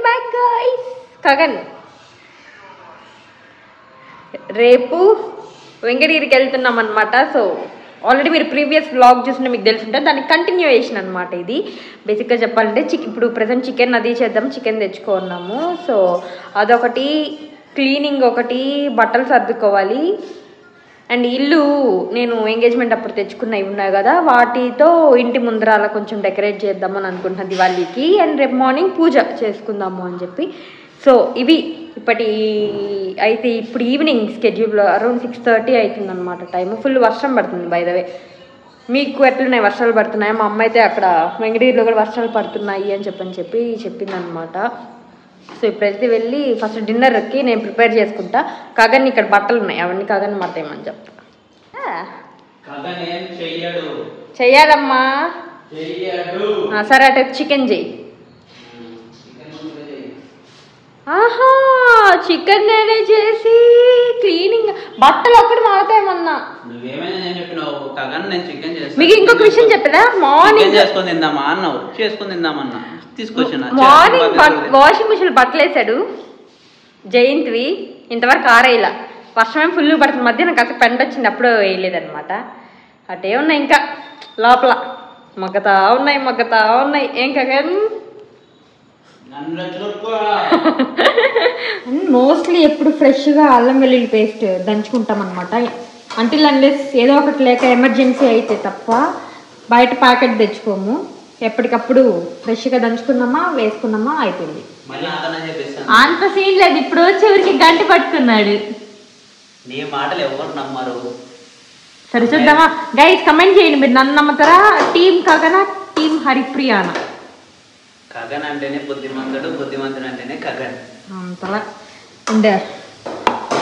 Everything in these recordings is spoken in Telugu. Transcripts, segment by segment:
Back guys. గగన్ రేపు వెంకటగిరికి వెళ్తున్నాం అనమాట. సో ఆల్రెడీ మీరు ప్రీవియస్ వ్లాగ్ చూసినా మీకు తెలుసుంటే దానికి కంటిన్యూయేషన్ అనమాట. ఇది బేసిక్గా చెప్పాలంటే ఇప్పుడు ప్రజెంట్ చికెన్ అది చేద్దాం, చికెన్ తెచ్చుకున్నాము. సో అదొకటి, క్లీనింగ్ ఒకటి, బట్టలు సర్దుకోవాలి. అండ్ ఇల్లు నేను ఎంగేజ్మెంట్ అప్పుడు తెచ్చుకున్నవి ఉన్నాయి కదా, వాటితో ఇంటి ముందర అలా కొంచెం డెకరేట్ చేద్దామని అనుకుంటున్నాను దివాళీకి. అండ్ రేపు మార్నింగ్ పూజ చేసుకుందాము అని చెప్పి. సో ఇవి ఇప్పుడు ఈవినింగ్ స్కెడ్యూల్ అరౌండ్ 6:30 అవుతుంది అనమాట టైము. ఫుల్ వర్షం పడుతుంది బై ద వే. మీకు ఎట్లున్నాయి, వర్షాలు పడుతున్నాయి? మా అమ్మ అయితే అక్కడ వెంకటగిరిలో కూడా వర్షాలు పడుతున్నాయి అని చెప్పిందనమాట. సో ఇప్పుడైతే వెళ్ళి ఫస్ట్ డిన్నర్కి నేను ప్రిపేర్ చేసుకుంటా. కాగని ఇక్కడ బట్టలు ఉన్నాయి, అవన్నీ కాగని మట్టేయమని చెప్తా. చెయ్యాలమ్మా. సరే అటు చికెన్ చెయ్యి. ఆహా, చికెన్ నేనే చేసి క్లీనింగ్, బట్టలు ఒక్కటి మారుతాయమన్నా. మీకు ఇంకొక విషయం చెప్పదా, మార్నింగ్ మార్నింగ్ వాషింగ్ మిషన్ బట్టలు వేసాడు జయంత్వి, ఇంతవరకు ఆరేలా. వర్షమేం ఫుల్ పడుతుంది, మధ్యాహ్నం కాస్త పెండ వచ్చింది, అప్పుడు వేయలేదనమాట. అటే ఉన్నాయి ఇంకా లోపల మగ్గతా ఉన్నాయి. ఏం కగన్ మోస్ట్లీ ఎప్పుడు ఫ్రెష్గా అల్లం వెల్లుల్లి పేస్ట్ దంచుకుంటాం అనమాట. అంటిల్ అన్లెస్ ఏదో ఒకటి లేక ఎమర్జెన్సీ అయితే తప్ప బయట ప్యాకెట్ తెచ్చుకోము. ఎప్పటికప్పుడు ఫ్రెష్గా దంచుకున్నామా, వేసుకున్నామా, అయిపోయింది. అంత సీన్ లేదు. ఇప్పుడు చివరికి గంట పట్టుకున్నాడు. సరే చూద్దామా గైస్, కమెంట్ చేయండి మీరు నన్ను నమ్ముతారా, టీం కాగనా, టీం హరిప్రియానా? కగన్ అంటేనే బుద్ధిమంతుడు, బుద్ధిమంతుడు అంటేనే కగన్. అంతలా. అండ్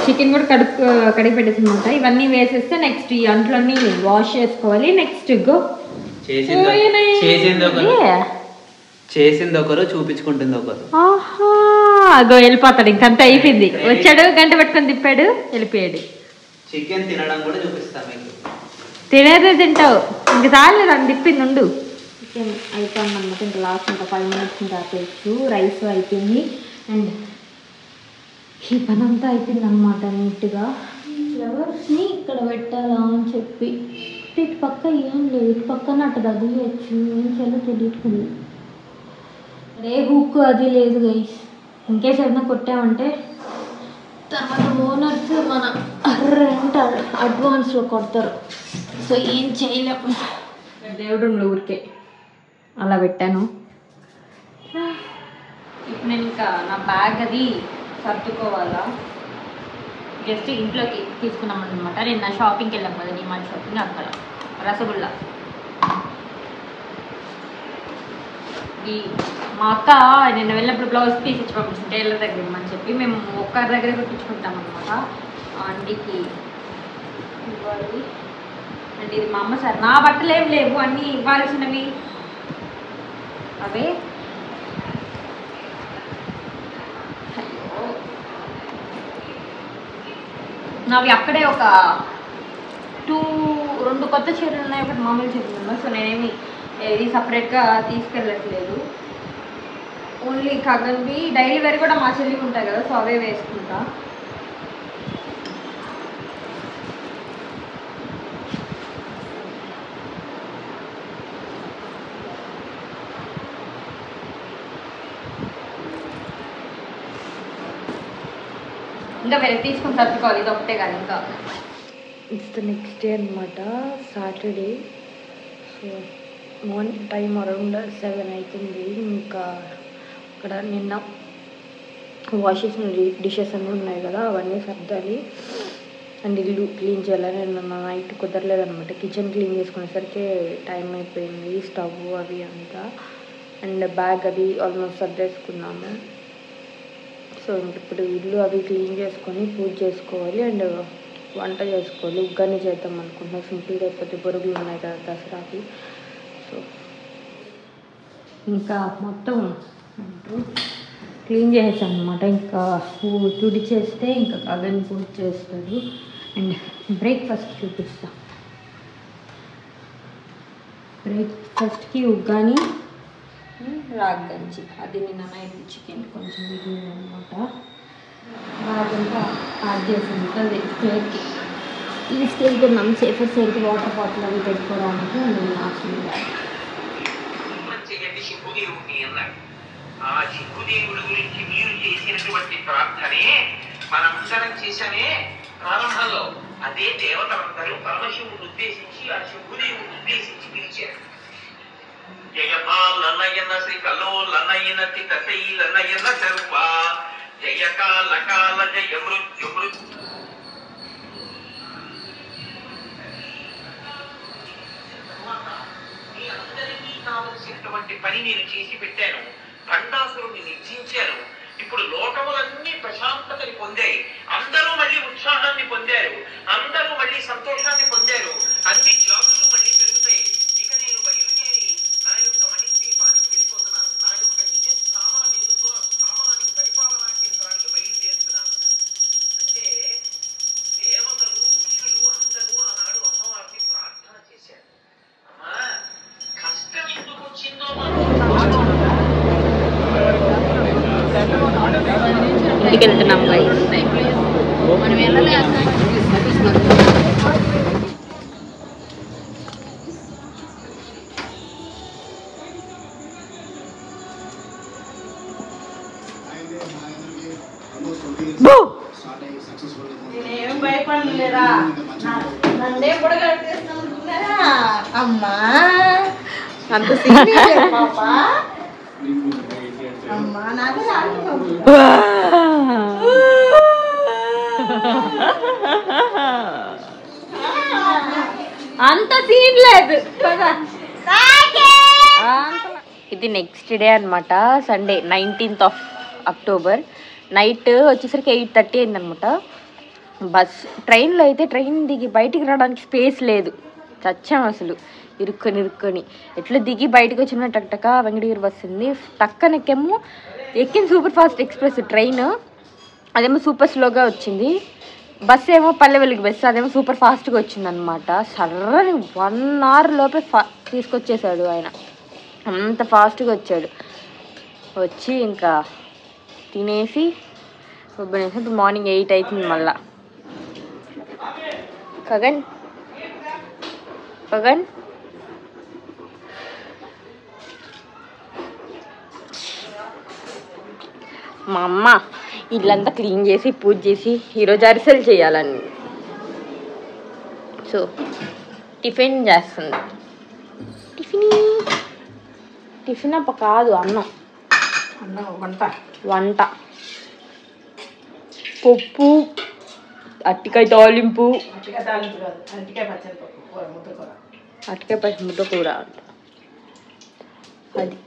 చికెన్ కూడా కడిగి పెట్టేసిందంట. ఇవన్నీ వేసేస్తే నెక్స్ట్ ఈ అంట్లన్నీ వాష్ చేసుకోవాలి. నెక్స్ట్ చేసింది ఒకరు, చూపించుకుంటుంది ఒకరు. అగో వెళ్ళిపోతాడు, ఇంకంతా అయిపోయింది. వచ్చాడు, గంట పెట్టుకొని తిప్పాడు, వెళ్ళిపోయాడు. చికెన్ తినడం కూడా చూపిస్తాం మీకు. తినేదే తింటావు, ఇంక చాలేదు అని తిప్పింది. ఉండు, చికెన్ అయిపోయింది అనమాట. ఇంకా లాస్ట్ ఇంకా 5 minutes ఇంకా ఆపేయచ్చు. రైస్ అయిపోయింది అండ్ ఈ పని అంతా అయిపోయింది అనమాట. నీట్గా ఫ్లవర్స్ని ఇక్కడ పెట్టాలా అని చెప్పి ఇటు పక్క ఏం లేదు, ఇటు పక్కన అటు తగిలేయచ్చు. ఏం చేయాలో తెలియట్లేదు. రే హుక్ అది లేదు గైస్. ఇంకేస్ ఏదైనా కొట్టామంటే తర్వాత ఓనర్స్ మన రెంట్ అడ్వాన్స్లో కొడతారు. సో ఏం చేయలేము. దేవుడు ఊరికే అలా పెట్టాను. ఇప్పుడు నేను ఇంకా నా బ్యాగ్ అది సర్దుకోవాలా. జస్ట్ ఇంట్లోకి తీసుకున్నాం అనమాట. నేను నా షాపింగ్కి వెళ్ళాం కదా, డిమార్ట్ షాపింగ్, అక్కడ రసగుల్లా. మా అక్క నిన్న వెళ్ళినప్పుడు బ్లౌజ్ పీస్ ఇచ్చి పంపించింది టైలర్ దగ్గర ఇమ్మని చెప్పి. మేము ఒక్కరి దగ్గర కుట్టించుకుంటాం అనమాట. ఆంటీకి ఇవ్వాలి. అంటే ఇది మా అమ్మ సార్, నా బట్టలు ఏం లేవు, అన్నీ ఇవ్వాల్సినవి అవే. నావి అక్కడే ఒక 2 కొత్త చీరలు ఉన్నాయి, ఒకటి మామూలు చీరలు ఉన్నాయి. సో నేనేమి ఇది సపరేట్గా తీసుకెళ్ళట్లేదు. ఓన్లీ కగన్వి డైలీ వేర్ కూడా మా చెల్లికి ఉంటాయి కదా, సో అవే వేసుకుంటా. ఇంకా వేరే తీసుకుని సర్దుకోవాలి, ఇది ఒకటే కాదు. ఇంకా ఇట్స్ ద నెక్స్ట్ డే అనమాట, Saturday. So morning time around 7 అవుతుంది. ఇంకా అక్కడ నిన్న వాష్ చేసిన డిషెస్ అన్నీ ఉన్నాయి కదా, అవన్నీ సర్దాలి. అండ్ ఇల్లు క్లీన్ చేయాలి. నేను నైట్ కుదరలేదనమాట. కిచెన్ క్లీన్ చేసుకునేసరికి టైం అయిపోయింది, స్టవ్ అవి అంతా. అండ్ బ్యాగ్ అది ఆల్మోస్ట్ సర్దేసుకున్నాము. సో ఇంక ఇప్పుడు ఇల్లు అవి క్లీన్ చేసుకొని పూజ చేసుకోవాలి అండ్ వంట చేసుకోవాలి. ఉగ్గాని చేద్దాం అనుకుంటున్నాం సింపుల్గా, అయిపోతే బొరుగులు ఉన్నాయి కదా దసరాకి. సో ఇంకా మొత్తం క్లీన్ చేసేసాం అనమాట. ఇంకా తుడి చేస్తే ఇంకా కగన్ పూజ చేస్తాడు. అండ్ బ్రేక్ఫాస్ట్ చూపిస్తా. బ్రేక్ఫాస్ట్కి ఉగ్గాని రాగి గంజి, అది నిన్న నైట్ చికెన్ కొంచెం మిగిలింది అనమాట. రాగంతా యాడ్ చేసింది అది ప్లేట్కి తీసుకెళ్తున్నాం. సేఫర్ సైడ్కి వాటర్ బాటిల్ అవి పెట్టుకోవడానికి నేను లాస్ట్ ఆ శివుదేవుడి గురించి మీరు చేసినటువంటి ప్రార్థనే మనందరం చేశామే ప్రారంభంలో. అదే దేవతలందరూ పరమశివుని ఉద్దేశించి ఆ శివుదేవుని ఉద్దేశించి పిలిచారు. జయపాలనయన శ్రీ కలోలనయనతి కశైలనయన సర్వ జయకాలకాల జయ మృత్యు మృత్యు. మీ అందరికీ కావలసినటువంటి పని నేను చేసి పెట్టాను. భండాసురుని నిర్జించాను. ఇప్పుడు లోకములన్నీ ప్రశాంతతని పొందాయి. అందరూ మళ్ళీ ఉత్సాహాన్ని పొందారు. అందరూ మళ్ళీ సంతోషాన్ని పొందారు. అన్ని జాతులు మళ్ళీ పెరుగుతాయి. ఇక నేను బయలుదేరి నా యొక్క మణిద్వీపానికి వెళ్ళిపోతున్నాను. నా యొక్క నిజ స్థావరం ఏదో ఆ స్థావరానికి పరిపాలనా కేంద్రానికి బయలుదేరుతున్నాను. అంటే దేవతలు ఋషులు అందరూ ఆనాడు అమ్మవారిని ప్రార్థన చేశారు. అమ్మా, కష్టం ఎందుకు వచ్చిందో ఇంటికి వెళ్తున్నాం గైస్. మనం వెళ్ళలే నేనేం భయపడలేరా, నన్నే కూడా కట్టేస్తున్నారా అమ్మా, అంత సీరియస్ పాపా. అమ్మా నాకే అంత సీన్ లేదు. ఇది నెక్స్ట్ డే అనమాట, Sunday 19th of October. Night వచ్చేసరికి 8:30 అయిందనమాట. బస్ ట్రైన్లో అయితే ట్రైన్ దిగి బయటికి రావడానికి స్పేస్ లేదు. చచ్చాం అసలు, ఇరుక్కొని ఎట్లా దిగి బయటకు వచ్చిన టక్టక వెంకటగిరి బస్సు ఉంది. టక్కనెక్కేమో ఎక్కిన సూపర్ ఫాస్ట్ ఎక్స్ప్రెస్ ట్రైన్, అదేమో సూపర్ స్లోగా వచ్చింది. బస్సు ఏమో పల్లె వెలుగు బస్సు, అదేమో సూపర్ ఫాస్ట్గా వచ్చింది అనమాట. సర్రని 1 hour లోపే తీసుకొచ్చేసాడు ఆయన, అంత ఫాస్ట్గా వచ్చాడు. వచ్చి ఇంకా తినేసి ఇప్పుడు మార్నింగ్ 8 అవుతుంది మళ్ళా. గగన్ మా అమ్మ ఇల్లంతా క్లీన్ చేసి పూజ చేసి ఈరోజు అరిసెలు చేయాలని సో టిఫిన్ చేస్తుంది. టిఫిన్ అప్ప కాదు, అన్నం వంట పప్పు, అట్టికాయ తాలింపు, అట్టికాయ పచ్చి ముద్ద కూర. అది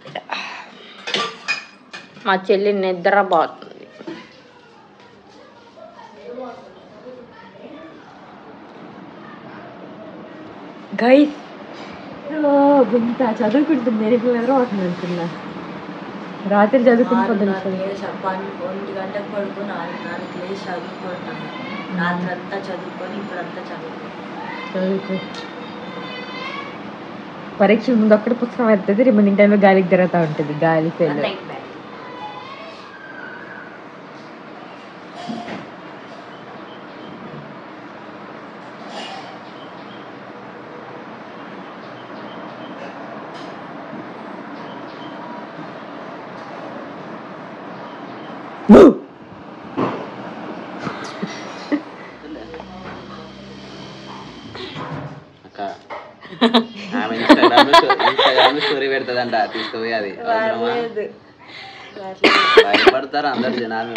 మా చెల్లి నిద్రపోతుంది. గైస్ ఇంత చదువుకుంటుంది, నేను నిద్ర అవుతుంది అనుకున్నా. రాత్రి చదువుకుంటుంది. 1 గంటకు పడుకో, 4 లేచి చదువుకుంటాను. రాత్రి అంతా చదువుకొని ఇప్పుడంతా చదువుకో. పరీక్ష ముందు ఒక్కటి పుస్తకం అవుతుంది, రిమైనింగ్ టైంలో గాలికి తిరుగుతూ ఉంటుంది. గాలి ఫెయిల్. ఆమె ఇన్స్టాగ్రామ్ స్టోరీ పెడతాదంట, తీసుకుపోయి అది భయపడతారు అందరు జనాలు.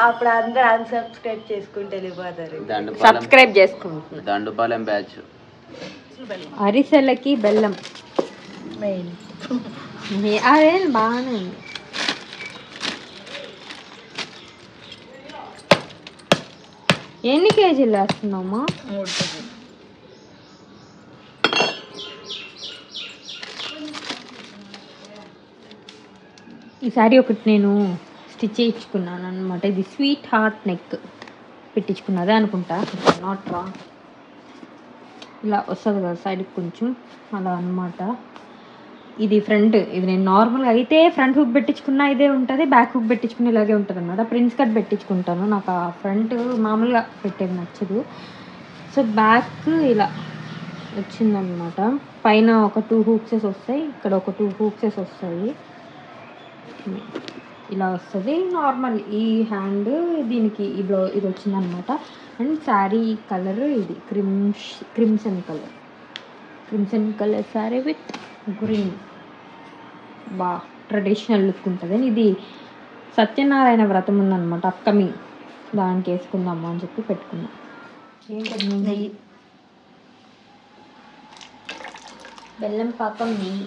అప్పుడు అందరు అన్సబ్స్క్రైబ్ చేసుకుంటే వెళ్ళిపోతారు. సబ్స్క్రైబ్ చేసుకుంటున్నారు. దండుపాలెం బ్యాచ్. అరిసెలకి బెల్లం అదే బాగానే ఉంది. ఎన్ని కేజీలు వేస్తున్నామా? 3 కేజీలు. ఈ సారీ ఒకటి నేను స్టిచ్ చేయించుకున్నాను అనమాట. ఇది స్వీట్ హార్ట్ నెక్ పెట్టించుకున్నదే అనుకుంటా, నాట్ రాంగ్. ఇలా వస్తుంది కదా సైడ్కి కొంచెం అలా అనమాట. ఇది ఫ్రంట్, ఇది నేను నార్మల్గా అయితే ఫ్రంట్ హుక్ పెట్టించుకున్నా ఇదే ఉంటుంది, బ్యాక్ హుక్ పెట్టించుకున్న ఇలాగే ఉంటుంది అనమాట. ప్రిన్స్ కట్ పెట్టించుకుంటాను, నాకు ఆ ఫ్రంట్ మామూలుగా పెట్టేది నచ్చదు. సో బ్యాక్ ఇలా వచ్చిందనమాట. పైన ఒక 2 హూక్సెస్ వస్తాయి, ఇక్కడ ఒక 2 హూక్సెస్ వస్తాయి, ఇలా వస్తుంది నార్మల్. ఈ హ్యాండ్ దీనికి ఇది వచ్చిందనమాట. అండ్ శారీ కలర్ ఇది crimson colour sari with green, traditional look ఉంటుంది. ఇది సత్యనారాయణ వ్రతం ఉందన్నమాట అప్కమింగ్, దానికి వేసుకుందాము అని చెప్పి పెట్టుకున్నాం. ఏంటది? బెల్లం పాకం నెయ్యి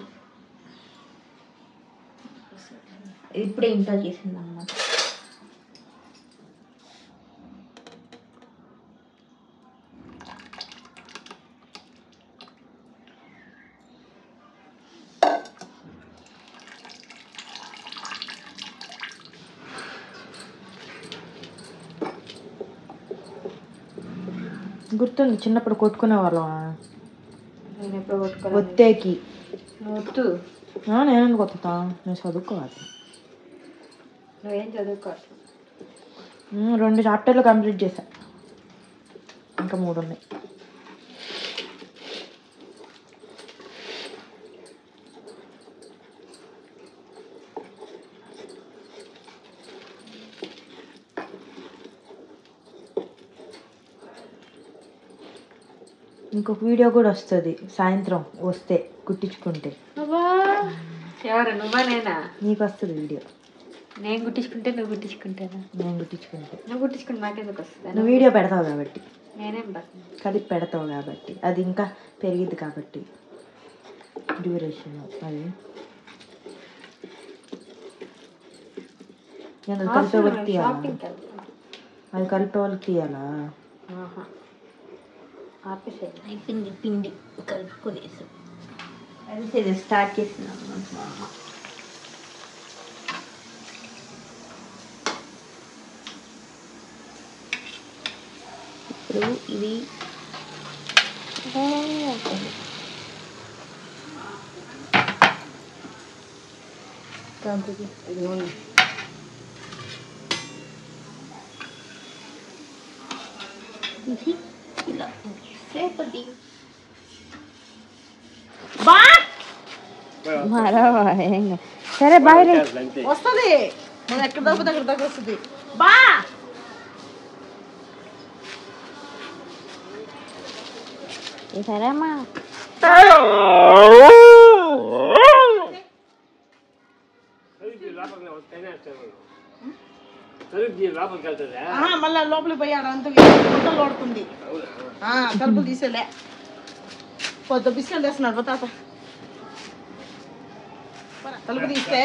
ఇప్పుడే ఇంట్లో చేసింది అన్నమాట. గుర్తుంది చిన్నప్పుడు కొట్టుకునే వాళ్ళం. నేను ఎప్పుడు కొట్టుకోవాలి. ఒత్తేకి వద్దు, నేను కొత్తుతా, నేను చదువుకోవాలి. నువ్వేం చదువుకోవాలి. 2 చాప్టర్లు కంప్లీట్ చేశా, ఇంకా 3 ఉన్నాయి. ఇంకొక వీడియో కూడా వస్తుంది సాయంత్రం వస్తే కుట్టించుకుంటే. ఎవరు నువ్వా నేనా? నీకు వస్తుంది వీడియో. నేను కుట్టించుకుంటే నువ్వు కుట్టించుకుంటేనా? నేను కుట్టించుకుంటే నువ్వు కుట్టించుకుంటే నాకెందుకు వస్తుంది? నువ్వు వీడియో పెడతావు కాబట్టి, నేనేం పడుతుంది కలిపి పెడతావు కాబట్టి, అది ఇంకా పెరిగిద్ది కాబట్టి డ్యూరేషన్. అది కలిపే వాళ్ళకి తీయాలా? అది కలిపే వాళ్ళకి తీయాలా? అయిపోయింది పిండి కలుపుకునేసి అది స్టార్ట్ చేసినాం. ఇప్పుడు ఇది ఇలా సేపటి సరే బాయ్ రే వస్తుంది, మనం ఎక్కడ దగ్గర వస్తుంది. బా సరే అమ్మా. మళ్ళా లోపలికి పోయాడు అంత గుంటలు ఓడుతుంది. తలుపులు తీసేలే, పొద్దు బిస్కెట్ తెస్తున్నాడు పోతాత. తలుపు తీస్తే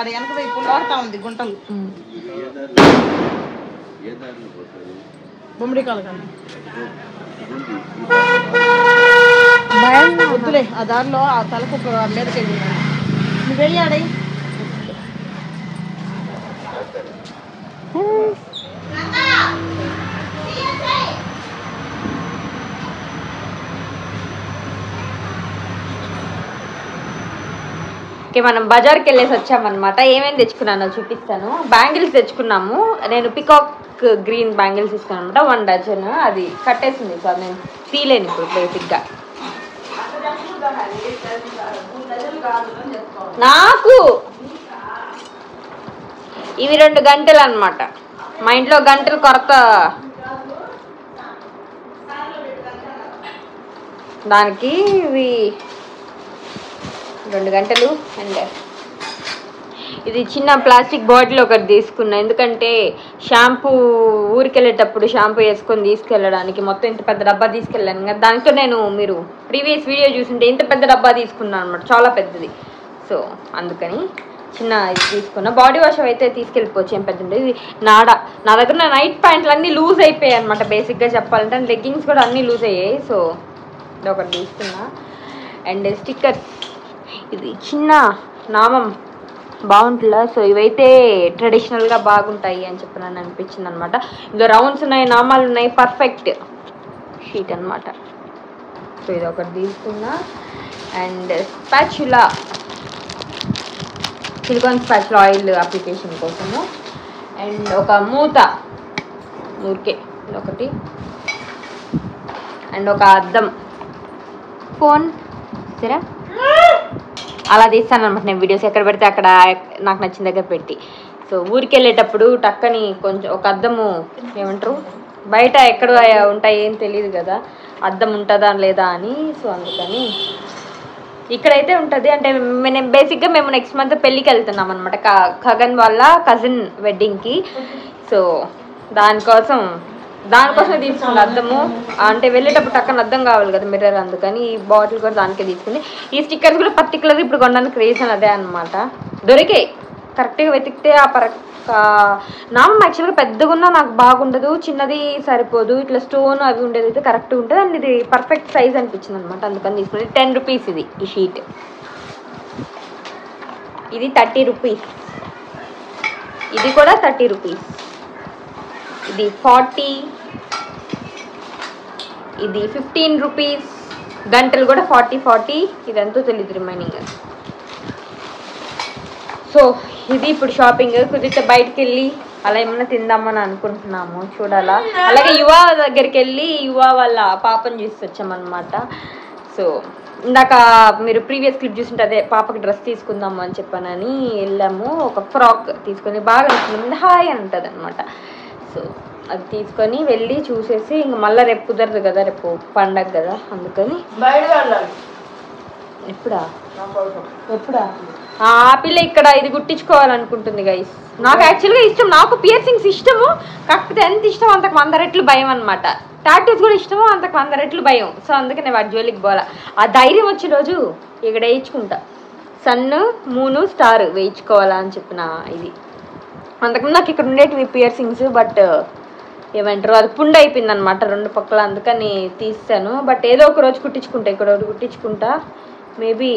వెనక వైపు ఓడుతా ఉంది గుంటలు. బొమ్మడి కాలు కానీ వద్దులే, ఆ దారిలో ఆ తలకు మీదకి వెళ్ళి నువ్వు వెళ్ళాడై. ఓకే, మనం బజార్కి వెళ్ళేసి వచ్చామన్నమాట. ఏమేమి తెచ్చుకున్నానో చూపిస్తాను. బ్యాంగిల్స్ తెచ్చుకున్నాము. నేను పికాక్ గ్రీన్ బ్యాంగిల్స్ తీసుకున్నాను అనమాట, 1 డజన్. అది కట్టేసింది సార్, నేను తీలేను ఇప్పుడు బేసిక్గా. నాకు ఇవి 2 గంటలు అనమాట. మా ఇంట్లో గంటలు కొరత, దానికి ఇవి 2 గంటలు. అండ్ ఇది చిన్న ప్లాస్టిక్ బాటిల్ ఒకటి తీసుకున్నా, ఎందుకంటే షాంపూ ఊరికి వెళ్ళేటప్పుడు షాంపూ వేసుకొని తీసుకెళ్ళడానికి. మొత్తం ఇంత పెద్ద డబ్బా తీసుకెళ్ళాను కదా, దానితో నేను మీరు ప్రీవియస్ వీడియో చూసింటే ఇంత పెద్ద డబ్బా తీసుకున్నాను అనమాట, చాలా పెద్దది. సో అందుకని చిన్న ఇది తీసుకున్నా. బాడీ వాష్ అయితే తీసుకెళ్ళిపోవచ్చు, ఏం పెద్ద ఇది. నా దగ్గర నైట్ ప్యాంట్లు అన్నీ లూజ్ అయిపోయాయి అనమాట, బేసిక్గా చెప్పాలంటే. లెగ్గింగ్స్ కూడా అన్నీ లూజ్ అయ్యాయి. సో ఇది ఒకటి తీసుకున్నా. అండ్ స్టిక్కర్స్, ఇది చిన్న నామం బాగుంటుందా. సో ఇవైతే ట్రెడిషనల్గా బాగుంటాయి అని చెప్పి నన్ను అనిపించింది అనమాట. ఇందులో రౌండ్స్ ఉన్నాయి, నామాలు ఉన్నాయి, పర్ఫెక్ట్ షీట్ అనమాట. సో ఇది ఒకటి తీసుకున్నా. And spatula silicon spatula oil application కోసము. అండ్ ఒక మూత ఊరికే ఒకటి, అండ్ ఒక అద్దం, ఫోన్ సరే అలా తీస్తాను అనమాట నేను వీడియోస్. ఎక్కడ పెడితే అక్కడ నాకు నచ్చిన దగ్గర పెట్టి. సో ఊరికి వెళ్ళేటప్పుడు టక్కని కొంచెం ఒక అద్దము ఏమంటారు, బయట ఎక్కడ ఉంటాయి ఏం తెలియదు కదా, అద్దం ఉంటుందా లేదా అని. సో అందుకని ఇక్కడైతే ఉంటుంది. అంటే బేసిక్గా మేము నెక్స్ట్ మంత్ పెళ్ళికి వెళ్తున్నాం అనమాట, ఖగన్ వాళ్ళ కజిన్ వెడ్డింగ్కి. సో దానికోసమే తీసుకుంది అద్దము. అంటే వెళ్ళేటప్పుడు టక్కన అద్దం కావాలి కదా మిర్రర్, అందుకని ఈ బాటిల్ కూడా దానికే తీసుకుంది. ఈ స్టిక్కర్స్ కూడా పర్టికులర్గా ఇప్పుడు కొనడానికి రీజన్ అదే అనమాట. దొరికాయి కరెక్ట్గా వెతికితే. నామం యాక్చువల్గా పెద్దగా ఉన్నా నాకు బాగుండదు, చిన్నది సరిపోదు, ఇట్లా స్టోన్ అవి ఉండేది అయితే కరెక్ట్గా ఉంటుంది. అండ్ ఇది పర్ఫెక్ట్ సైజ్ అనిపించింది అనమాట, అందుకని తీసుకుని. 10 రూపీస్ ఇది ఈ షీట్. ఇది 30 రూపీస్, ఇది కూడా 30 రూపీస్, ఇది 40, ఇది 15 రూపీస్. గంటలు కూడా 40. ఇదంతా తెలియదు రిమైనింగ్. సో ఇది ఇప్పుడు షాపింగ్. కుదిరితే బయటకు వెళ్ళి అలా ఏమన్నా తిందామని అనుకుంటున్నాము, చూడాలా. అలాగే యువ దగ్గరికి వెళ్ళి యువ వాళ్ళ పాపను చూసి వచ్చామన్నమాట. సో ఇందాక మీరు ప్రీవియస్ క్లిప్ చూసింటే అదే పాపకి డ్రెస్ తీసుకుందాము అని చెప్పానని వెళ్ళాము. ఒక ఫ్రాక్ తీసుకొని బాగా నచ్చింది, హాయ్ అని ఉంటుంది అనమాట. సో అది తీసుకొని వెళ్ళి చూసేసి ఇంక మళ్ళీ రేపు కుదరదు కదా, రేపు పండగ కదా, అందుకని ఎప్పుడా ఆ పిల్ల ఇక్కడ ఇది గుట్టించుకోవాలనుకుంటుంది గైస్. నాకు యాక్చువల్గా ఇష్టం, నాకు పియర్సింగ్స్ ఇష్టము, కాకపోతే ఎంత ఇష్టం అంతకు 100 రెట్లు భయం అనమాట. టాటూస్ కూడా ఇష్టము, అంతకు 100 రెట్లు భయం. సో అందుకే నేను వాటి జోలికి పోలా. ఆ ధైర్యం వచ్చే రోజు ఇక్కడ వేయించుకుంటా. సన్ను, మూను, స్టార్ వేయించుకోవాలా అని చెప్పిన ఇది. అంతకుముందు నాకు ఇక్కడ ఉండేటివి పియర్సింగ్స్, బట్ ఏమంటారు అది పుండు అయిపోయింది అనమాట 2 పక్కల, అందుకని తీస్తాను. బట్ ఏదో ఒక రోజు కుట్టించుకుంటా, ఇక్కడ ఒకటి కుట్టించుకుంటా. మేబీ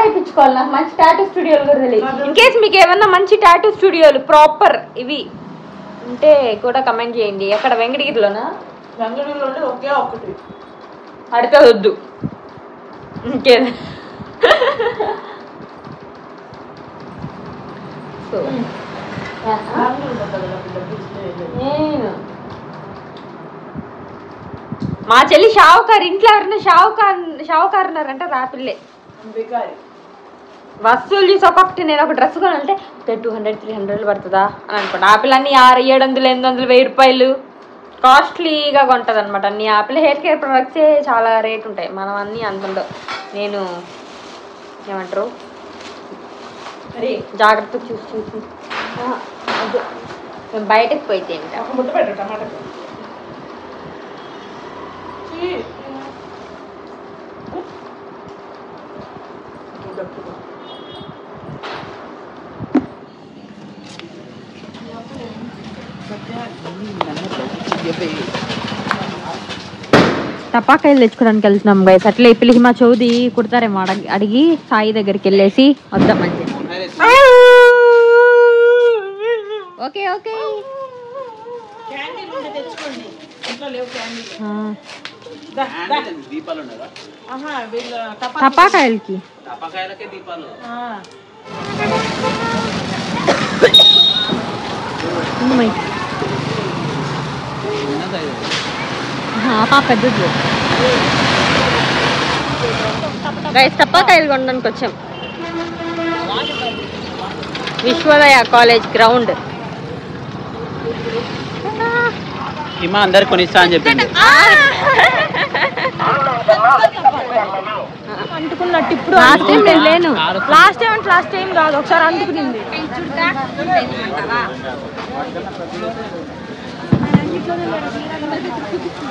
వేయించుకోవాలి. నాకు మంచి టాటూ స్టూడియోలు కూడా తెలియదు. ఇన్ కేస్ మీకు ఏమన్నా మంచి టాటూ స్టూడియోలు ప్రాపర్ ఇవి ఉంటే కూడా కమెంట్ చేయండి. ఎక్కడ వెంకటగిరిలోనా? వెంకటగిరిలో ఒకే ఒకటి, అడితే వద్దు ఇంకేదా. నేను మా చెల్లి షావుకారు, ఇంట్లో ఎవరైనా షావుకారు ఉన్నారంటే రాపిల్లే వస్తువులు చూసి ఒక్కొక్కటి. నేను ఒక డ్రెస్ కొనాలంటే 200-300 పడుతుందా అని అనుకోండి. ఆపిల్ అన్ని 700-800 1000 రూపాయలు కాస్ట్లీగా కొంటుంది అనమాట. అన్ని ఆపిల్ హెయిర్ కేర్ ప్రొడక్ట్సే చాలా రేట్ ఉంటాయి, మనం అన్నీ అంత ఉండవు. నేను ఏమంటారు జాగ్రత్తగా చూసి మేము బయటకు పోయితే టపాకాయలు తెచ్చుకోవడానికి వెళ్తున్నాం గైస్. అట్లా ఈ పిల్లికి మా చౌది కుడతారేమో అడిగి సాయి దగ్గరికి వెళ్ళేసి వద్దామని చెప్పి. ఓకే ఓకే టపాకాయలకి పెద్దది గైస్. టపాకాయలు కొనడానికి వచ్చాం విశ్వోదయ కాలేజ్ గ్రౌండ్. హిమా అందరు కొనిస్తా అని చెప్పింది. అంటుకున్నట్టు ఇప్పుడు లాస్ట్ టైం నేను లేను. లాస్ట్ టైం కాదు, ఒకసారి అంటుకునింది.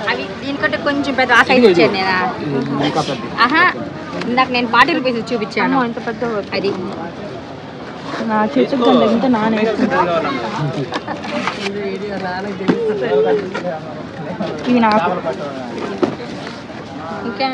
అవి దీనికంటే కొంచెం పెద్ద ఆ సైజ్ ఇచ్చాను నేను. ఆహా ఇందాక నేను 40 రూపీస్ చూపించాను, ఎంత పెద్ద అది నా చేతులు ఎంత నానే ఇవి నాకు ఇంకా